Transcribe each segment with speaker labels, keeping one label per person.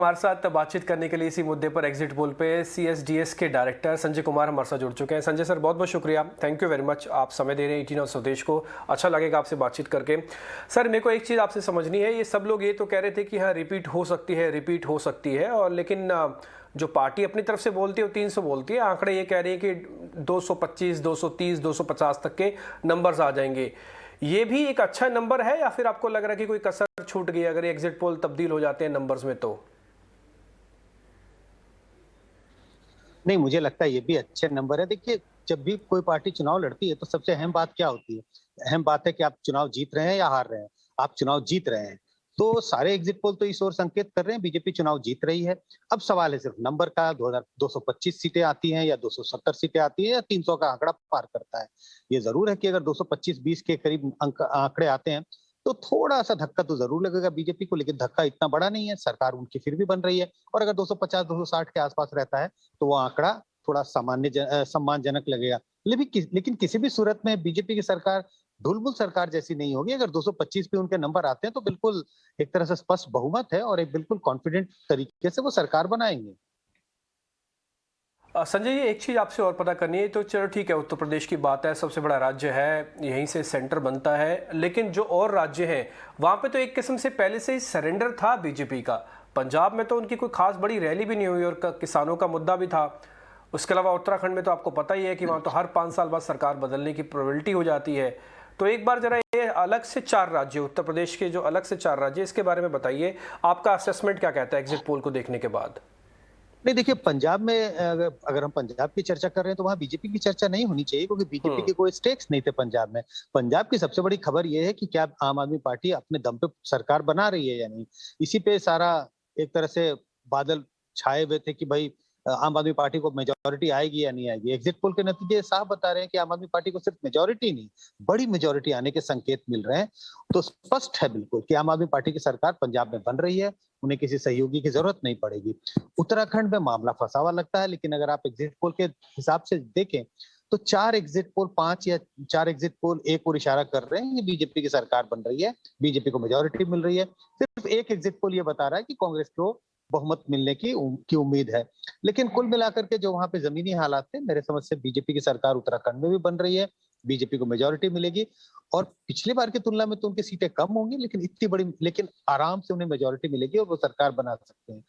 Speaker 1: हमारे साथ बातचीत करने के लिए इसी मुद्दे पर एग्जिट पोल पे सीएसडीएस के डायरेक्टर संजय कुमार हमारे साथ जुड़ चुके हैं। संजय सर, बहुत बहुत शुक्रिया, थैंक यू वेरी मच, आप समय दे रहे हैं 18 और स्वदेश को। अच्छा लगेगा आपसे बातचीत करके। सर, मेरे को एक चीज़ आपसे समझनी है, ये सब लोग ये तो कह रहे थे कि हाँ रिपीट हो सकती है, रिपीट हो सकती है, और लेकिन जो पार्टी अपनी तरफ से बोलती है वो 300 बोलती है। आंकड़े ये कह रहे हैं कि 225, 230, 250 तक के नंबर्स आ जाएंगे। ये भी एक अच्छा नंबर है या फिर आपको लग रहा है कि कोई कसर छूट गई अगर एग्जिट पोल तब्दील हो जाते हैं नंबर्स में तो?
Speaker 2: नहीं, मुझे लगता है ये भी अच्छे नंबर है। देखिए, जब भी कोई पार्टी चुनाव लड़ती है तो सबसे अहम बात क्या होती है? अहम बात है कि आप चुनाव जीत रहे हैं या हार रहे हैं। आप चुनाव जीत रहे हैं तो सारे एग्जिट पोल तो इस ओर संकेत कर रहे हैं बीजेपी चुनाव जीत रही है। अब सवाल है सिर्फ नंबर का, 2225 सीटें आती हैं या 270 सीटें आती हैं या 300 का आंकड़ा पार करता है। ये जरूर है कि अगर 225-20 के करीब आंकड़े आते हैं तो थोड़ा सा धक्का तो जरूर लगेगा बीजेपी को, लेकिन धक्का इतना बड़ा नहीं है, सरकार उनकी फिर भी बन रही है। और अगर 250-260 के आसपास रहता है तो वो आंकड़ा थोड़ा सम्मानजनक लगेगा। लेकिन किसी भी सूरत में बीजेपी की सरकार ढुलमुल सरकार जैसी नहीं होगी। अगर 225 पे उनके नंबर आते हैं तो बिल्कुल एक तरह से स्पष्ट बहुमत है और एक बिल्कुल कॉन्फिडेंट तरीके से वो सरकार बनाएंगे।
Speaker 1: संजय जी, एक चीज़ आपसे और पता करनी है। तो चलो ठीक है, उत्तर प्रदेश की बात है, सबसे बड़ा राज्य है, यहीं से सेंटर बनता है, लेकिन जो और राज्य हैं वहाँ पे तो एक किस्म से पहले से ही सरेंडर था बीजेपी का। पंजाब में तो उनकी कोई खास बड़ी रैली भी नहीं हुई और किसानों का मुद्दा भी था। उसके अलावा उत्तराखंड में तो आपको पता ही है कि वहाँ तो हर 5 साल बाद सरकार बदलने की प्रोबेबिलिटी हो जाती है। तो एक बार जरा ये अलग से 4 राज्य, उत्तर प्रदेश के जो अलग से 4 राज्य, इसके बारे में बताइए, आपका असेसमेंट क्या कहता है एग्जिट पोल को देखने के बाद?
Speaker 2: नहीं, देखिए, पंजाब में अगर हम पंजाब की चर्चा कर रहे हैं तो वहां बीजेपी की चर्चा नहीं होनी चाहिए, क्योंकि बीजेपी
Speaker 1: हम्म।
Speaker 2: के कोई स्टेक्स नहीं थे पंजाब में। पंजाब की सबसे बड़ी खबर यह है कि क्या आम आदमी पार्टी अपने दम पे सरकार बना रही है या नहीं। इसी पे सारा एक तरह से बादल छाए हुए थे कि भाई आम आदमी पार्टी को मेजोरिटी आएगी या नहीं आएगी। एग्जिट पोल के नतीजे साफ बता रहे हैं कि आम आदमी पार्टी को सिर्फ मेजोरिटी नहीं, बड़ी मेजोरिटी आने के संकेत मिल रहे हैं। तो स्पष्ट है बिल्कुल कि आम आदमी पार्टी की सरकार पंजाब में बन रही है, उन्हें किसी सहयोगी की जरूरत नहीं पड़ेगी। उत्तराखंड में मामला फंसा हुआ लगता है, लेकिन अगर आप एग्जिट पोल के हिसाब से देखें तो 4 एग्जिट पोल एक और इशारा कर रहे हैं कि बीजेपी की सरकार बन रही है, बीजेपी को मेजोरिटी मिल रही है। सिर्फ एक एग्जिट पोल ये बता रहा है कि कांग्रेस को बहुमत मिलने की उम्मीद है। लेकिन कुल मिलाकर के जो वहां पे जमीनी हालात थे, मेरे समझ से बीजेपी की सरकार उत्तराखंड में भी बन रही है, बीजेपी को मेजोरिटी मिलेगी। और पिछली बार की तुलना में तो उनकी सीटें कम होंगी, लेकिन आराम से उन्हें मेजोरिटी मिलेगी और वो सरकार बना सकते हैं।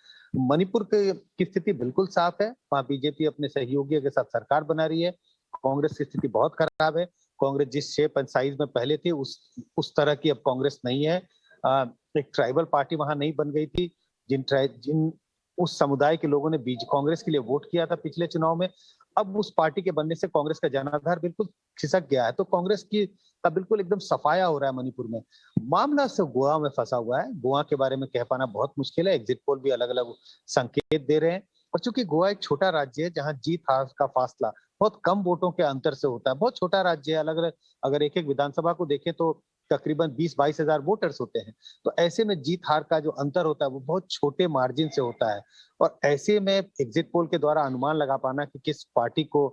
Speaker 2: मणिपुर की स्थिति बिल्कुल साफ है, वहां बीजेपी अपने सहयोगियों के साथ सरकार बना रही है। कांग्रेस की स्थिति बहुत खराब है। कांग्रेस जिस शेप एंड साइज में पहले थी उस तरह की अब कांग्रेस नहीं है। एक ट्राइबल पार्टी वहां नहीं बन गई थी। जिन उस समुदाय के लोगों ने बीज कांग्रेस के लिए वोट किया था पिछले चुनाव में, अब उस पार्टी के बनने से कांग्रेस का जनाधार बिल्कुल खिसक गया है। तो कांग्रेस की का बिल्कुल एकदम सफाया हो रहा है मणिपुर में। मामला सिर्फ गोवा में फंसा हुआ है। गोवा के बारे में कह पाना बहुत मुश्किल है, एग्जिट पोल भी अलग अलग संकेत दे रहे हैं। और चूंकि गोवा एक छोटा राज्य है जहां जीत हार का फासला बहुत कम वोटों के अंतर से होता है, बहुत छोटा राज्य है, अलग अलग अगर एक एक विधानसभा को देखें तो तकरीबन 20-22 हजार वोटर्स होते हैं। तो ऐसे में जीत हार का जो अंतर होता है वो बहुत छोटे मार्जिन से होता है। और ऐसे में एग्जिट पोल के द्वारा अनुमान लगा पाना कि किस पार्टी को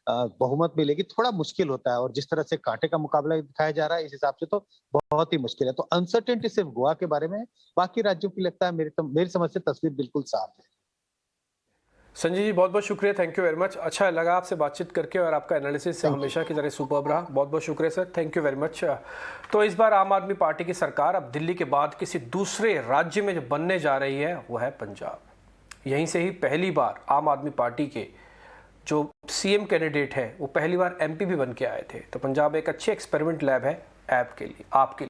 Speaker 2: बहुमत मिलेगी थोड़ा मुश्किल होता है। और जिस तरह से कांटे का मुकाबला दिखाया जा रहा है, इस हिसाब से तो बहुत ही मुश्किल है। तो अनसर्टेनिटी सिर्फ गोवा के बारे में है, बाकी राज्यों की लगता है मेरी समझ से तस्वीर बिल्कुल साफ है।
Speaker 1: संजय जी, बहुत बहुत शुक्रिया, थैंक यू वेरी मच। अच्छा लगा आपसे बातचीत करके और आपका एनालिसिस
Speaker 2: थैंक यू।
Speaker 1: हमेशा की तरह सुपर्ब रहा। बहुत बहुत शुक्रिया sir, thank you very much. तो इस बार आम आदमी पार्टी की सरकार अब दिल्ली के बाद किसी दूसरे राज्य में जो बनने जा रही है वो है पंजाब। यहीं से ही पहली बार आम आदमी पार्टी के जो सीएम कैंडिडेट हैं वो पहली बार एमपी भी बन के आए थे। तो पंजाब एक अच्छे एक्सपेरिमेंट लैब है ऐप के लिए, आपके लिए।